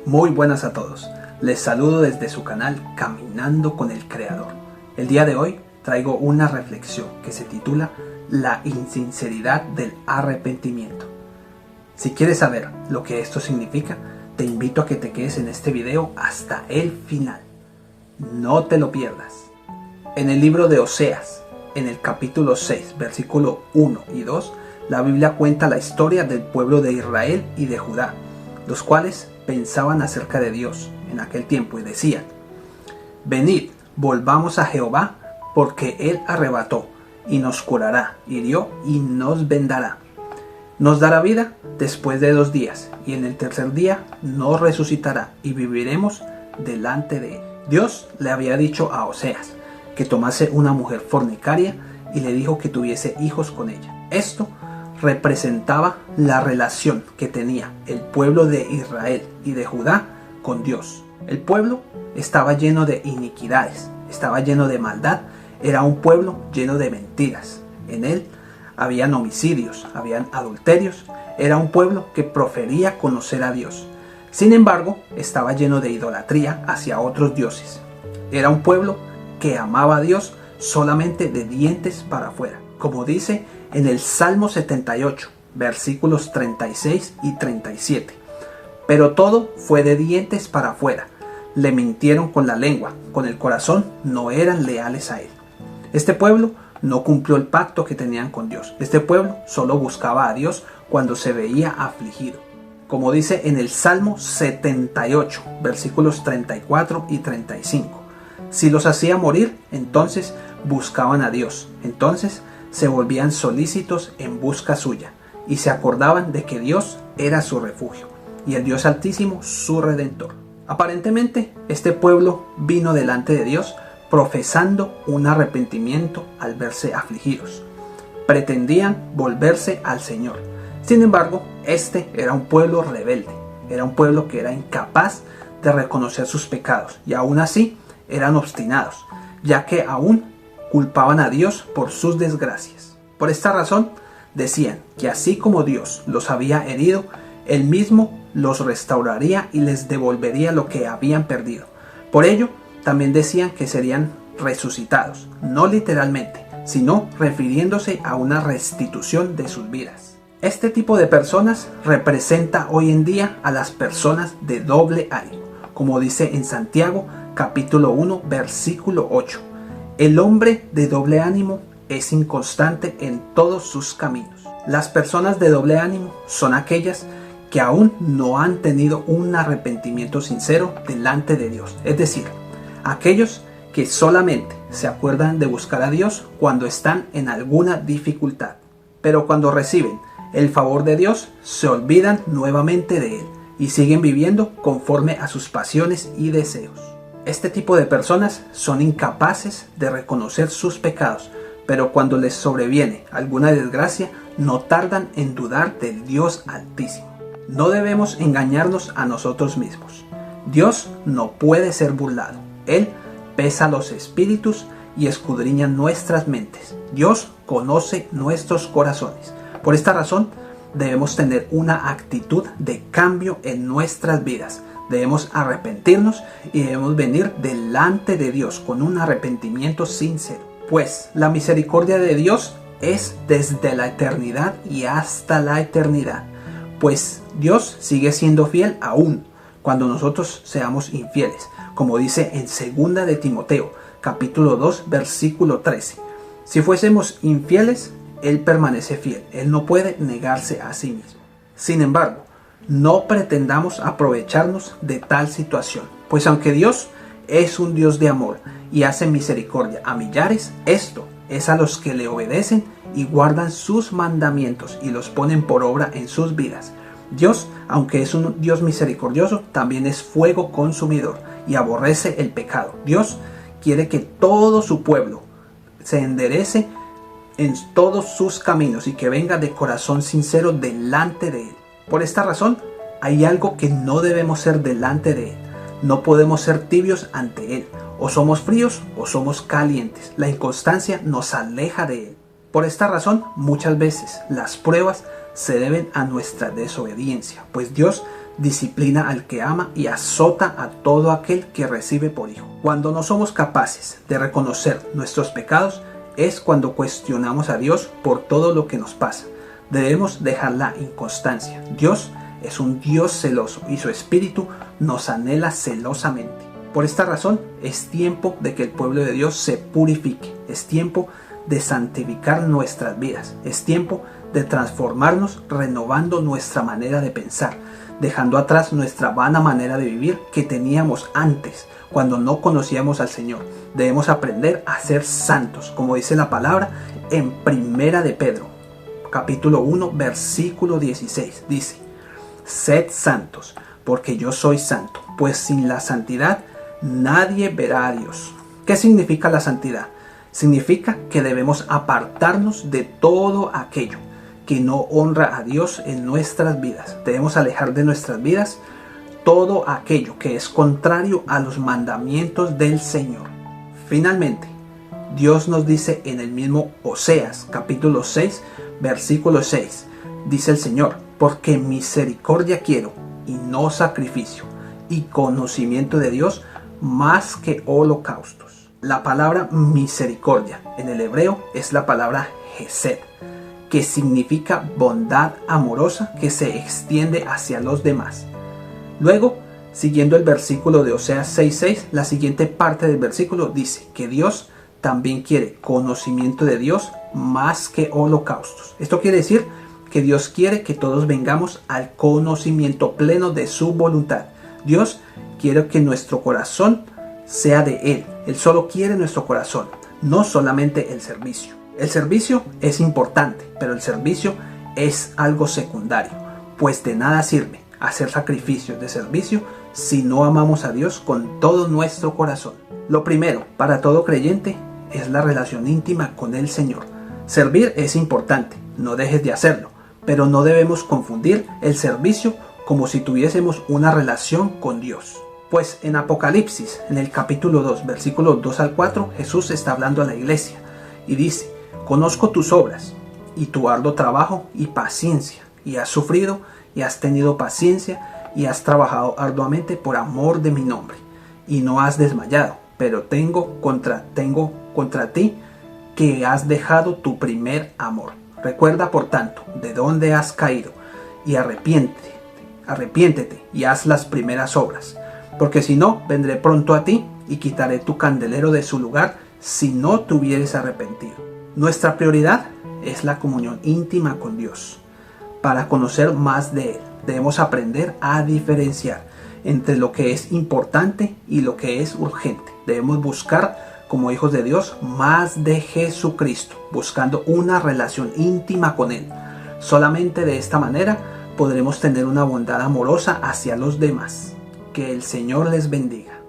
Muy buenas a todos, les saludo desde su canal Caminando con el Creador. El día de hoy traigo una reflexión que se titula La insinceridad del arrepentimiento. Si quieres saber lo que esto significa, te invito a que te quedes en este video hasta el final. No te lo pierdas. En el libro de Oseas, en el capítulo 6, versículo 1 y 2, la Biblia cuenta la historia del pueblo de Israel y de Judá, los cuales pensaban acerca de Dios en aquel tiempo y decían: venid, volvamos a Jehová, porque Él arrebató y nos curará, hirió y nos vendará. Nos dará vida después de 2 días, y en el tercer día nos resucitará y viviremos delante de Él. Dios le había dicho a Oseas que tomase una mujer fornicaria y le dijo que tuviese hijos con ella. Esto representaba la relación que tenía el pueblo de Israel y de Judá con Dios. El pueblo estaba lleno de iniquidades, estaba lleno de maldad, era un pueblo lleno de mentiras. En él habían homicidios, habían adulterios, era un pueblo que profería conocer a Dios. Sin embargo, estaba lleno de idolatría hacia otros dioses. Era un pueblo que amaba a Dios solamente de dientes para afuera, como dice en el Salmo 78, versículos 36 y 37. Pero todo fue de dientes para afuera. Le mintieron con la lengua, con el corazón no eran leales a Él. Este pueblo no cumplió el pacto que tenían con Dios. Este pueblo solo buscaba a Dios cuando se veía afligido. Como dice en el Salmo 78, versículos 34 y 35. Si los hacía morir, entonces buscaban a Dios. Entonces se volvían solícitos en busca suya y se acordaban de que Dios era su refugio y el Dios Altísimo su Redentor. Aparentemente, este pueblo vino delante de Dios profesando un arrepentimiento al verse afligidos. Pretendían volverse al Señor. Sin embargo, este era un pueblo rebelde, era un pueblo que era incapaz de reconocer sus pecados y aún así eran obstinados, ya que aún culpaban a Dios por sus desgracias. Por esta razón, decían que así como Dios los había herido, Él mismo los restauraría y les devolvería lo que habían perdido. Por ello, también decían que serían resucitados, no literalmente, sino refiriéndose a una restitución de sus vidas. Este tipo de personas representa hoy en día a las personas de doble ánimo, como dice en Santiago capítulo 1, versículo 8. El hombre de doble ánimo es inconstante en todos sus caminos. Las personas de doble ánimo son aquellas que aún no han tenido un arrepentimiento sincero delante de Dios. Es decir, aquellos que solamente se acuerdan de buscar a Dios cuando están en alguna dificultad. Pero cuando reciben el favor de Dios, se olvidan nuevamente de Él y siguen viviendo conforme a sus pasiones y deseos. Este tipo de personas son incapaces de reconocer sus pecados, pero cuando les sobreviene alguna desgracia, no tardan en dudar del Dios Altísimo. No debemos engañarnos a nosotros mismos. Dios no puede ser burlado. Él pesa los espíritus y escudriña nuestras mentes. Dios conoce nuestros corazones. Por esta razón, debemos tener una actitud de cambio en nuestras vidas. Debemos arrepentirnos y debemos venir delante de Dios con un arrepentimiento sincero. Pues la misericordia de Dios es desde la eternidad y hasta la eternidad. Pues Dios sigue siendo fiel aún cuando nosotros seamos infieles. Como dice en 2 de Timoteo, capítulo 2, versículo 13. Si fuésemos infieles, Él permanece fiel. Él no puede negarse a sí mismo. Sin embargo, no pretendamos aprovecharnos de tal situación, pues aunque Dios es un Dios de amor y hace misericordia a millares, esto es a los que le obedecen y guardan sus mandamientos y los ponen por obra en sus vidas. Dios, aunque es un Dios misericordioso, también es fuego consumidor y aborrece el pecado. Dios quiere que todo su pueblo se enderece en todos sus caminos y que venga de corazón sincero delante de Él. Por esta razón, hay algo que no debemos ser delante de Él. No podemos ser tibios ante Él. O somos fríos o somos calientes. La inconstancia nos aleja de Él. Por esta razón, muchas veces las pruebas se deben a nuestra desobediencia, pues Dios disciplina al que ama y azota a todo aquel que recibe por hijo. Cuando no somos capaces de reconocer nuestros pecados, es cuando cuestionamos a Dios por todo lo que nos pasa. Debemos dejar la inconstancia. Dios es un Dios celoso y su espíritu nos anhela celosamente. Por esta razón, es tiempo de que el pueblo de Dios se purifique. Es tiempo de santificar nuestras vidas. Es tiempo de transformarnos renovando nuestra manera de pensar, dejando atrás nuestra vana manera de vivir que teníamos antes cuando no conocíamos al Señor. Debemos aprender a ser santos, como dice la palabra en Primera de Pedro, capítulo 1, versículo 16. Dice: sed santos, porque yo soy santo, pues sin la santidad nadie verá a Dios. ¿Qué significa la santidad? Significa que debemos apartarnos de todo aquello que no honra a Dios en nuestras vidas. Debemos alejar de nuestras vidas todo aquello que es contrario a los mandamientos del Señor. Finalmente, Dios nos dice en el mismo Oseas, capítulo 6, versículo 6, dice el Señor: porque misericordia quiero y no sacrificio, y conocimiento de Dios más que holocaustos. La palabra misericordia en el hebreo es la palabra Hesed, que significa bondad amorosa que se extiende hacia los demás. Luego, siguiendo el versículo de Oseas 6:6, la siguiente parte del versículo dice que Dios también quiere conocimiento de Dios más que holocaustos. Esto quiere decir que Dios quiere que todos vengamos al conocimiento pleno de su voluntad. Dios quiere que nuestro corazón sea de Él. Él solo quiere nuestro corazón, no solamente el servicio. El servicio es importante, pero el servicio es algo secundario, pues de nada sirve hacer sacrificios de servicio si no amamos a Dios con todo nuestro corazón. Lo primero para todo creyente es la relación íntima con el Señor. Servir es importante, no dejes de hacerlo, pero no debemos confundir el servicio como si tuviésemos una relación con Dios. Pues en Apocalipsis, en el capítulo 2, versículos 2 al 4, Jesús está hablando a la iglesia y dice: conozco tus obras y tu arduo trabajo y paciencia, y has sufrido y has tenido paciencia y has trabajado arduamente por amor de mi nombre, y no has desmayado, pero tengo contra ti que has dejado tu primer amor. Recuerda por tanto de dónde has caído y arrepiéntete y haz las primeras obras, porque si no, vendré pronto a ti y quitaré tu candelero de su lugar si no te hubieres arrepentido. Nuestra prioridad es la comunión íntima con Dios. Para conocer más de Él, debemos aprender a diferenciar entre lo que es importante y lo que es urgente. Debemos buscar, como hijos de Dios, más de Jesucristo, buscando una relación íntima con Él. Solamente de esta manera podremos tener una bondad amorosa hacia los demás. Que el Señor les bendiga.